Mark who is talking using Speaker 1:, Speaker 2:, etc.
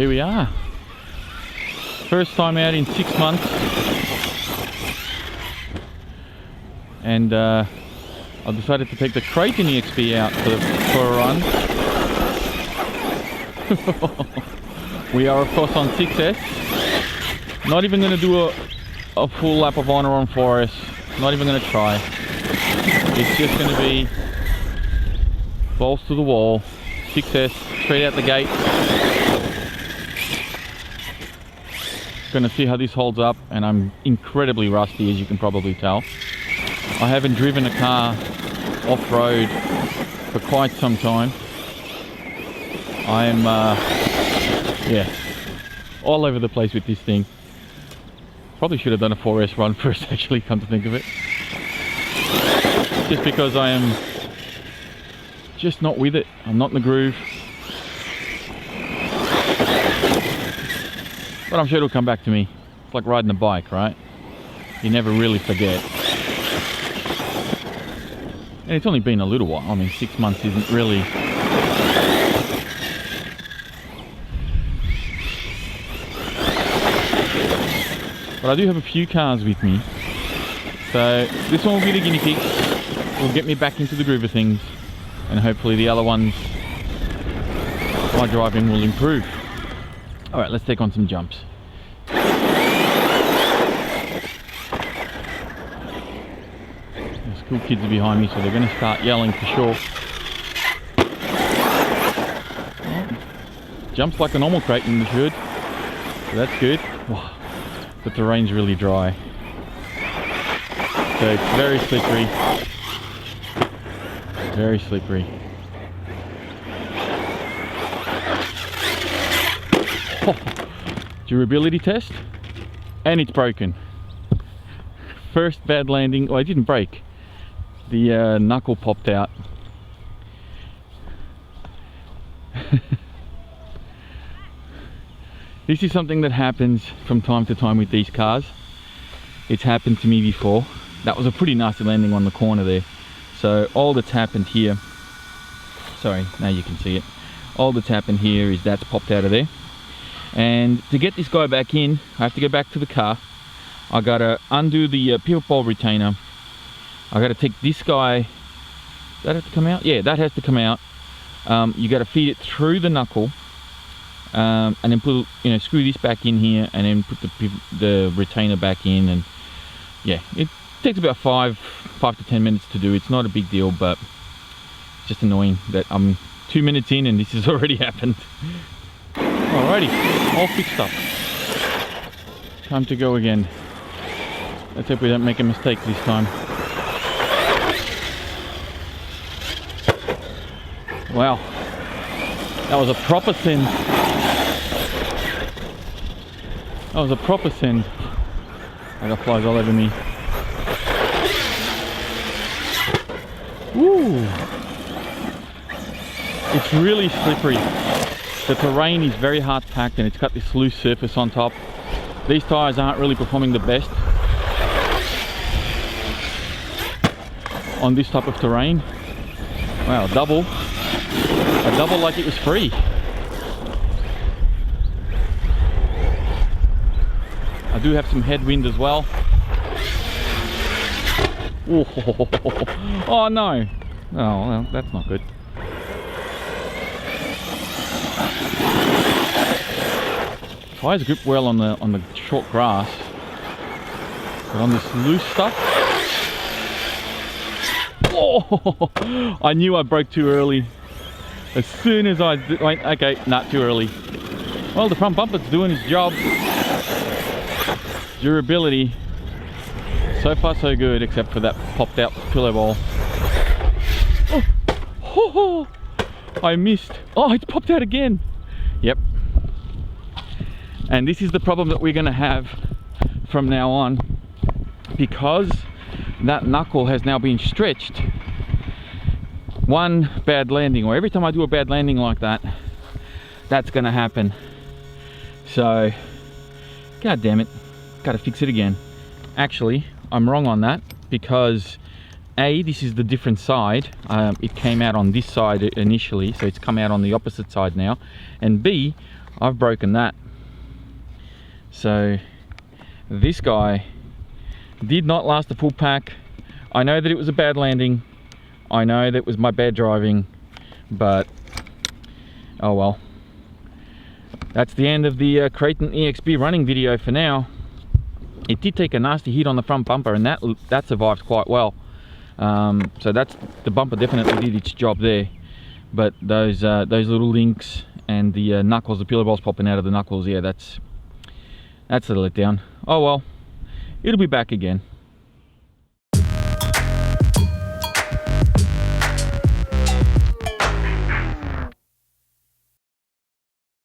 Speaker 1: here we are. First time out in 6 months. And I've decided to take the Kraton EXB out for a run. We are of course on 6S. Not even going to do a full lap of honor on 4S. Not even going to try. It's just going to be balls to the wall. 6S, straight out the gate. Gonna see how this holds up, and I'm incredibly rusty, as you can probably tell. I haven't driven a car off-road for quite some time. I'm yeah, all over the place with this thing. Probably should have done a 4S run first, actually, come to think of it. Just because I am just not with it. I'm not in the groove. But I'm sure it'll come back to me. It's like riding a bike, right? You never really forget. And it's only been a little while. I mean, 6 months isn't really... But I do have a few cars with me. So this one will be the guinea pig. Will get me back into the groove of things. And hopefully the other ones, my driving will improve. Alright, let's take on some jumps. The school kids are behind me, so they're going to start yelling for sure. Well, jumps like a normal Kraton should, so that's good. Wow, the terrain's really dry. So it's very slippery. Very slippery. Oh, durability test, and it's broken. First bad landing. Well, it didn't break. The knuckle popped out. This is something that happens from time to time with these cars. It's happened to me before. That was a pretty nasty landing on the corner there. So all that's happened here, sorry, now you can see it. All that's happened here is that's popped out of there. And to get this guy back in, I have to go back to the car. I gotta undo the pivot bowl retainer. I gotta take this guy, does that have to come out? Yeah, that has to come out. You gotta feed it through the knuckle, and then put, screw this back in here, and then put the retainer back in. And yeah, it takes about 5 to 10 minutes to do. It's not a big deal, but it's just annoying that I'm 2 minutes in and this has already happened. Alrighty, all fixed up. Time to go again. Let's hope we don't make a mistake this time. Wow, that was a proper send. That was a proper send. I got flies all over me. Woo! It's really slippery. The terrain is very hard packed and it's got this loose surface on top. These tyres aren't really performing the best on this type of terrain. Wow, a double like it was free. I do have some headwind as well. Oh no! Oh, well, that's not good. Tires grip well on the short grass, but on this loose stuff. Oh! I knew I broke too early. As soon as I went, okay, nah, too early. Well, the front bumper's doing its job. Durability, so far so good, except for that popped out pillow ball. Oh, I missed. Oh, it's popped out again. Yep. And this is the problem that we're going to have from now on, because that knuckle has now been stretched. One bad landing, or every time I do a bad landing like that, that's going to happen. So, god damn it, gotta fix it again. Actually, I'm wrong on that, because A, this is the different side. It came out on this side initially, so it's come out on the opposite side now. And B, I've broken that. So this guy did not last the full pack. I know that it was a bad landing. I know that it was my bad driving, but oh well. That's the end of the Kraton EXB running video for now. It did take a nasty hit on the front bumper, and that survived quite well. So the bumper definitely did its job there. But those little links and the knuckles, the pillar bolts popping out of the knuckles, yeah, that's a letdown. Oh well, it'll be back again.